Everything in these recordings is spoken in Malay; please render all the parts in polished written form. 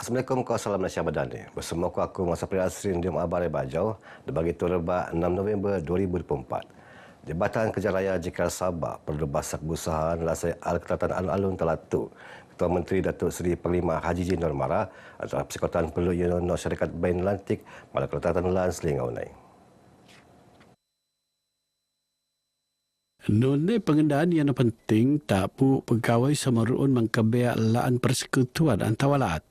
Assalamualaikum, salam Malaysia Madani. Bersama aku Muhammad Safri Asrin di Abar Bajau, dibagi Rebak 6 November 2024. Jabatan Kerja Raya JKR Sabah perlu basak berusaha melasai Al-Ketatan Alun-Alun Telatu. Ketua Menteri Datuk Seri Panglima Haji Jin Nur Mara adalah Persekutuan Perlu Yunono Syarikat Bain Atlantik pada Kelatan Lan Selingau Nai. Nune pengendaan yang penting tak pu pegawai samaruun mengkebea laan persekutuan antawalaat.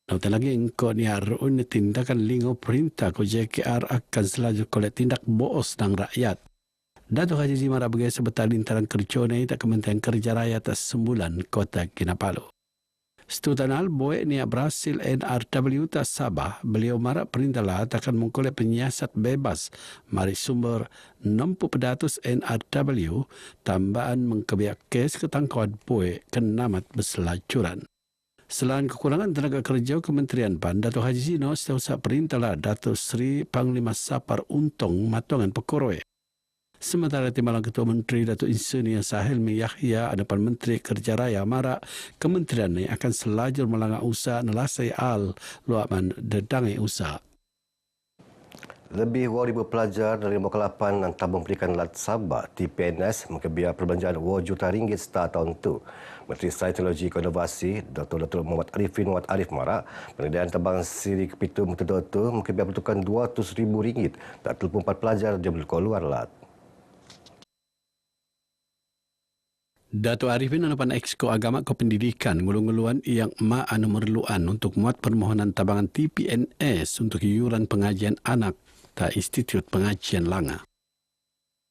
Nautan lagi engkau ni haruun tindakan lingau perintah ko JKR akan selaju kolek tindak boos ng rakyat. Dato' Haji Jin Mara bagai sebetal lintaran kerja ni tak Kementerian Kerja Raya atas sembulan Kota Kinabalu. Setutanal boy ni Brasil NRW tak Sabah, beliau marak perintah lah akan mengkolek penyiasat bebas mari sumber 60 pedatus NRW tambahan mengkebiak kes ketangkauan boy kenamat berselacuran. Selain kekurangan tenaga kerja Kementerian PAN, Dato' Haji Zino setiausaha perintah lah Dato' Seri Panglima Sapar Untung Matongan Pekoroe. Sementara Timbalan Ketua Menteri Datuk Insinyur Sahelmi Yahya hadapan Menteri Kerja Raya Mara, kementerian ini akan selajur melanggar usaha nelasai al luapan dedangai usaha. Lebih 2,000 pelajar dari Mokalapan dan Tabung Pendidikan Lat Sabah TPNS mengkebiar perbelanjaan RM2 juta setiap tahun itu. Menteri Sains Teknologi dan Inovasi Dr. Muhammad Arifin Muhammad Arif Mara, penyediaan tabang siri kepitu Mutadok itu mengkebiar pertukaran RM200,000 dan 24 pelajar dia berkeluar Lat. Dato' Arifin hadapan Exco Agama Kependidikan ngulung-nguluan yang anu merluan untuk muat permohonan tabangan TPNS untuk iuran pengajian anak ta Institut Pengajian Langa.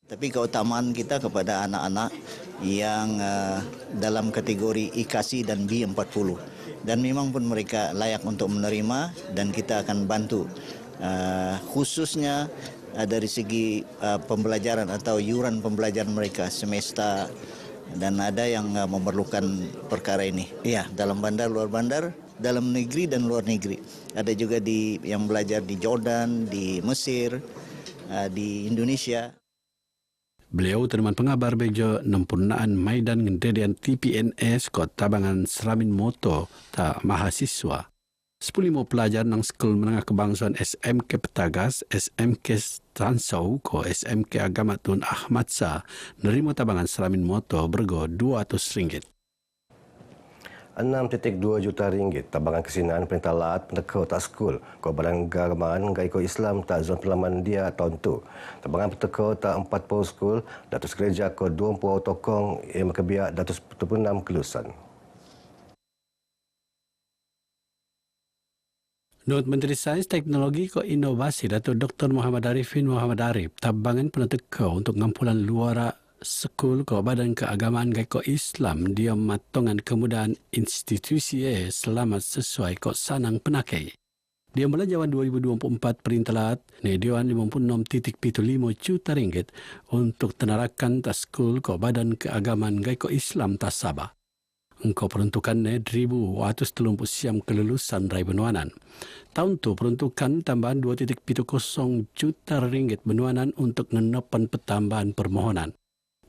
Tapi keutamaan kita kepada anak-anak yang dalam kategori IKASI dan B40. Dan memang pun mereka layak untuk menerima dan kita akan bantu. Khususnya dari segi pembelajaran atau iuran pembelajaran mereka semesta dan ada yang memerlukan perkara ini. Ya, dalam bandar, luar bandar, dalam negeri dan luar negeri. Ada juga yang belajar di Jordan, di Mesir, di Indonesia. Beliau teman pengabar bejo nempurnaan Maidan ngendedian TPNS ko tabangan Seramin Moto ta mahasiswa. 15 pelajar ng Sekolah Menengah Kebangsaan SMK Petagas, SMK Tansau ko SMK Agama Tun Ahmad Sa nerima tabangan Seramin Moto bergo RM200. RM6.2 juta tabangan kesinaan perintah laat pendekau tak skul ko badan garaman gaiko Islam tak zon pelaman dia tahun tu. Tabangan pendekau tak 40 skul datus gereja ko 20 tokong yang kebiak datus 46 kelusan. Menurut Menteri Sains Teknologi ko Inovasi Datuk Dr. Muhammad Arifin Muhammad Arif, tabangan peneteko untuk ngampulan luara sekul ko badan keagamaan gaiko Islam dia matongan kemudahan institusi selamat sesuai ko sanang penakai. Dia mulai Jawan 2024 perintalat ni Dewan RM56.75 juta untuk tenarakan tas skul ko badan keagamaan gaiko Islam tas Sabah. Engkau peruntukan 1,130 siam kelulusan rai benuanan. Tahun tu peruntukan tambahan RM2.70 juta benuanan untuk ngenopan pertambahan permohonan.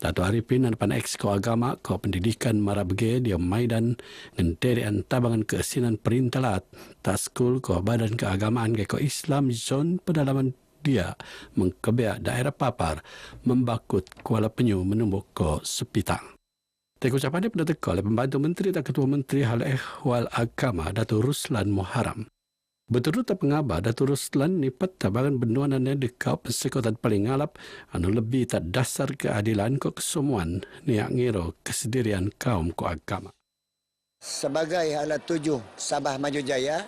Dato' Arifin hadapan Exco Agama ko Pendidikan Marabege dia Maidan ngenderian tabangan keesinan perintalat taskul ko badan keagamaan ko Islam zon pedalaman dia mengkebeak daerah papar membakut Kuala Penyu menumbuk ko Sepitang. Teko ucapan dia pendetek oleh Pembantu Menteri dan Ketua Menteri Hal Ehwal Agama Dato' Ruslan Muharram. Betul tak pengabar Dato' Ruslan nipat tabangan benuanannya dekau persekutuan paling ngalap anu lebih tak dasar keadilan ko kesemuan niak ngiro kesendirian kaum ko agama. Sebagai alat tuju Sabah Maju Jaya,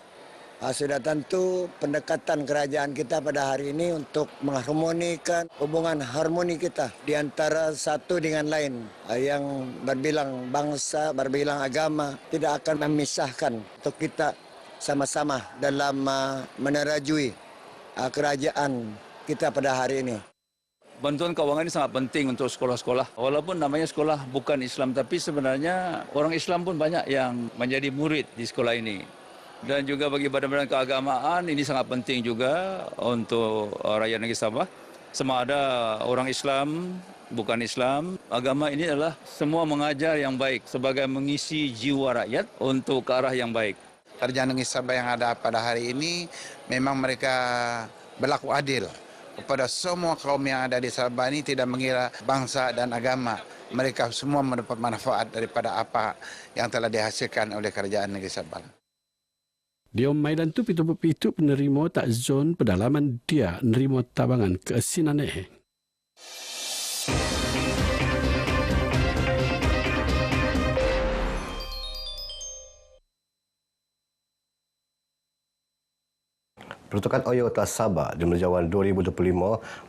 sudah tentu pendekatan kerajaan kita pada hari ini untuk mengharmonikan hubungan harmoni kita di antara satu dengan lain yang berbilang bangsa, berbilang agama, tidak akan memisahkan untuk kita sama-sama dalam menerajui kerajaan kita pada hari ini. Bantuan keuangan ini sangat penting untuk sekolah-sekolah. Walaupun namanya sekolah bukan Islam, tapi sebenarnya orang Islam pun banyak yang menjadi murid di sekolah ini. Dan juga bagi badan-badan keagamaan ini sangat penting juga untuk rakyat negeri Sabah. Sama ada orang Islam, bukan Islam. Agama ini adalah semua mengajar yang baik sebagai mengisi jiwa rakyat untuk ke arah yang baik. Kerajaan Negeri Sabah yang ada pada hari ini memang mereka berlaku adil kepada semua kaum yang ada di Sabah ini, tidak mengira bangsa dan agama. Mereka semua mendapat manfaat daripada apa yang telah dihasilkan oleh Kerajaan Negeri Sabah. Dia maidan tu pitu-pitu penerima tak zon pedalaman dia nerima tabangan keasinan Peruntukan Oyo atas Sabah di Menerjauan 2025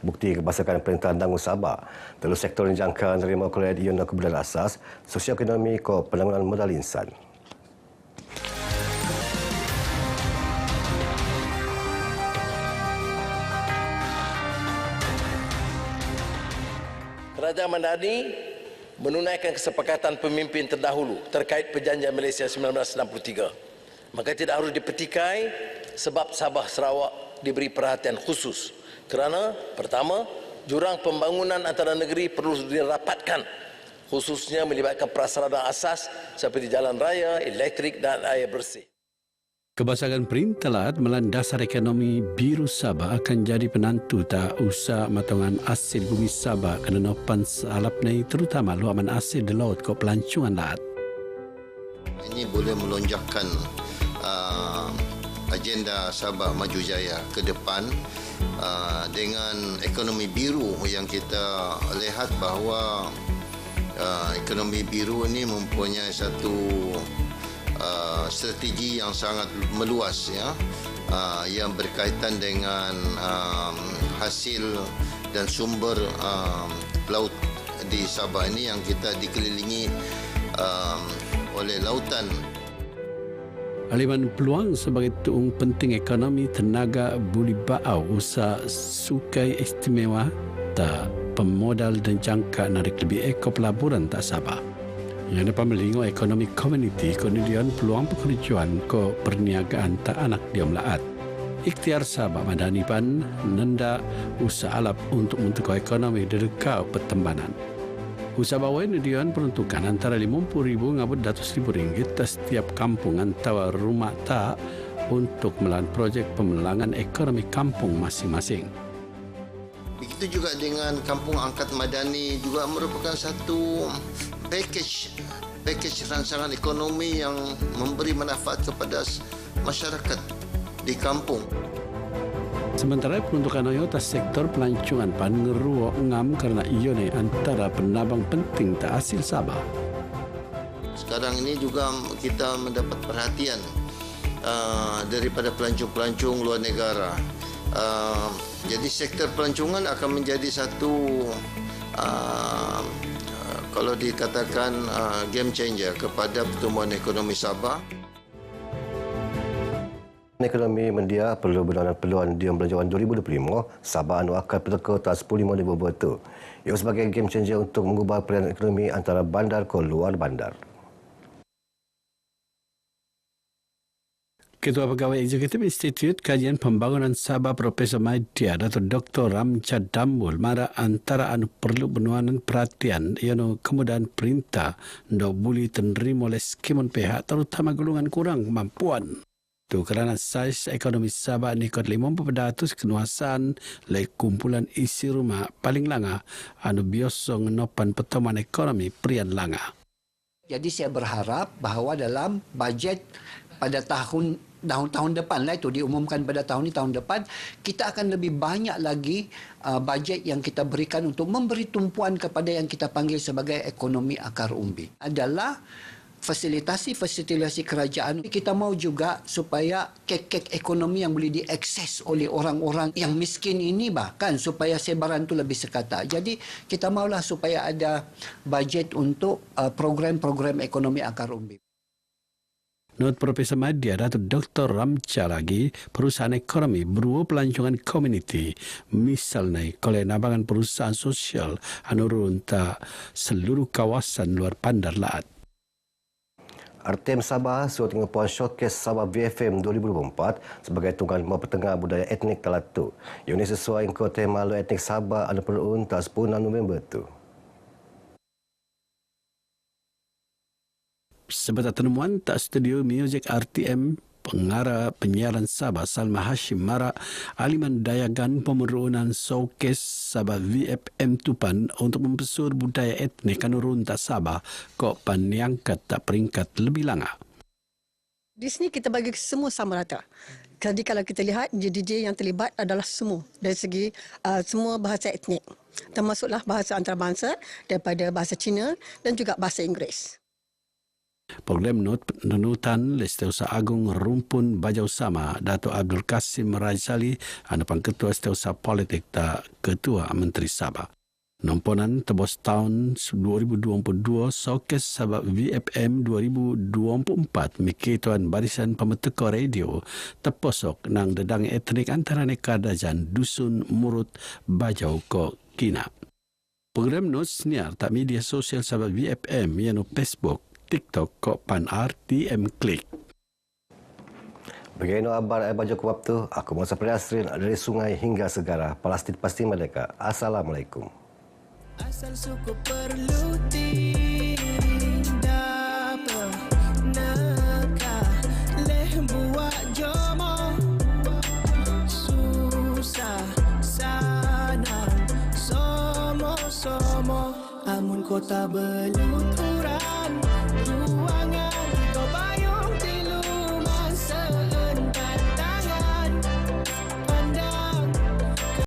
bukti kebasakan Perintah Dangu Sabah. Telur sektor dijangka menerima kuliah iun kemudahan asas, sosioekonomi ke penanganan modal insan. Kerajaan Madani menunaikan kesepakatan pemimpin terdahulu terkait Perjanjian Malaysia 1963. Maka tidak harus dipetikai sebab Sabah Sarawak diberi perhatian khusus. Kerana pertama, jurang pembangunan antara negeri perlu dirapatkan, khususnya melibatkan prasarana asas seperti jalan raya, elektrik dan air bersih. Kebasakan Perintah Laat melandasar ekonomi biru Sabah akan jadi penantu tak usah matongan hasil bumi Sabah kena nopan salap ni terutama luaman hasil di laut ke pelancongan Laat. Ini boleh melonjakkan agenda Sabah Maju Jaya ke depan dengan ekonomi biru yang kita lihat bahawa ekonomi biru ini mempunyai satu strategi yang sangat meluas ya, yang berkaitan dengan hasil dan sumber laut di Sabah ini yang kita dikelilingi oleh lautan. Aliman peluang sebagai tuung penting ekonomi tenaga buli baau usaha sukai istimewa tak pemodal dan jangka narik lebih pelaburan tak Sabah. Yang dapat melingkup ekonomi komuniti kemudian peluang pekerjaan ke perniagaan tak anak diam Laat. Ikhtiar Sabah Madani pan nenda usaha alap untuk mentukar ekonomi dedekau pertembanan. Usaha bawah ini peruntukan antara RM50,000 ngabut RM100,000 setiap kampung antara rumah tak untuk melawan projek pemelangan ekonomi kampung masing-masing. Begitu juga dengan Kampung Angkat Madani juga merupakan satu package rancangan ekonomi yang memberi manfaat kepada masyarakat di kampung. Sementara peruntukan Oyo atas sektor pelancongan pan ngeruo ngam kerana iyo ni antara penabang penting tak hasil Sabah. Sekarang ini juga kita mendapat perhatian daripada pelancong-pelancong luar negara. Jadi sektor pelancongan akan menjadi satu kalau dikatakan game changer kepada pertumbuhan ekonomi Sabah. Ekonomi mendia perlu berlawanan peluang di Belanjawan 2025, Sabah anu akan berteka atas 15,000 betul. Ia sebagai game changer untuk mengubah peranan ekonomi antara bandar ke luar bandar. Ketua Pegawai Eksekutif Institut Kajian Pembangunan Sabah Profesor Madya Datuk Dr. Ramcha Dambul mara antara anu perlu benuanan perhatian ianu kemudahan perintah untuk boleh menerima oleh skimun pihak terutama golongan kurang kemampuan. Itu kerana saiz ekonomi Sabah ni kot 50% kenuasan oleh kumpulan isi rumah paling langa anu biasa ngenopan pertemuan ekonomi prian langa. Jadi saya berharap bahawa dalam bajet pada tahun depan lah itu diumumkan pada tahun ini tahun depan kita akan lebih banyak lagi bajet yang kita berikan untuk memberi tumpuan kepada yang kita panggil sebagai ekonomi akar umbi adalah fasilitasi kerajaan. Kita mau juga supaya kek-kek ekonomi yang boleh diakses oleh orang-orang yang miskin ini bahkan supaya sebaran itu lebih sekata. Jadi kita maulah supaya ada bajet untuk program-program ekonomi akar umbi. Menurut Profesor Madya Datuk Dr. Ramcha lagi, perusahaan ekonomi berupa pelancongan komuniti, misalnya oleh nabangan perusahaan sosial anu runta seluruh kawasan luar bandar Laat. Artem Sabah suat pengepuan showcase Sabah VFM 2024 sebagai tunggal mempertengah budaya etnik Telatu. Ini sesuai dengan tema Lalu Etnik Sabah anu perun tas 10 November tu. Sebatas temuan tak studio muzik RTM Pengarah Penyiaran Sabah Salma Hashim Mara aliman dayagan pemerunan showcase Sabah VFM Tupan untuk mempesur budaya etnik Kanurunta Sabah kok paniangkat tak peringkat lebih langa. Di sini kita bagi semua sama rata. Jadi kalau kita lihat DJ yang terlibat adalah semua dari segi semua bahasa etnik. Termasuklah bahasa antarabangsa daripada bahasa Cina dan juga bahasa Inggeris. Program Nunutan Setiausaha Agung Rumpun Bajau Sama Dato' Abdul Kasim Rajali Hadapan Ketua Setiausaha Politik tak Ketua Menteri Sabah. Nomponan tebos tahun 2022 Showcase Sabah VFM 2024 Mikituan Barisan Pemeteka Radio terposok nang dedang etnik antara Kadajan Dusun Murut Bajau ko Kina. Program Sniar tak media sosial Sabah VFM yang Facebook TikTok kok pan RTM Klik. Bagaimana abar air baju kuap tu? Aku Muhammad Sapri Asrin dari sungai hingga segara. Palestin pasti merdeka. Assalamualaikum. Asal suku perlu tindak penekah leh buat jomo susah sanang somo-somo amun kota beluturan ruangan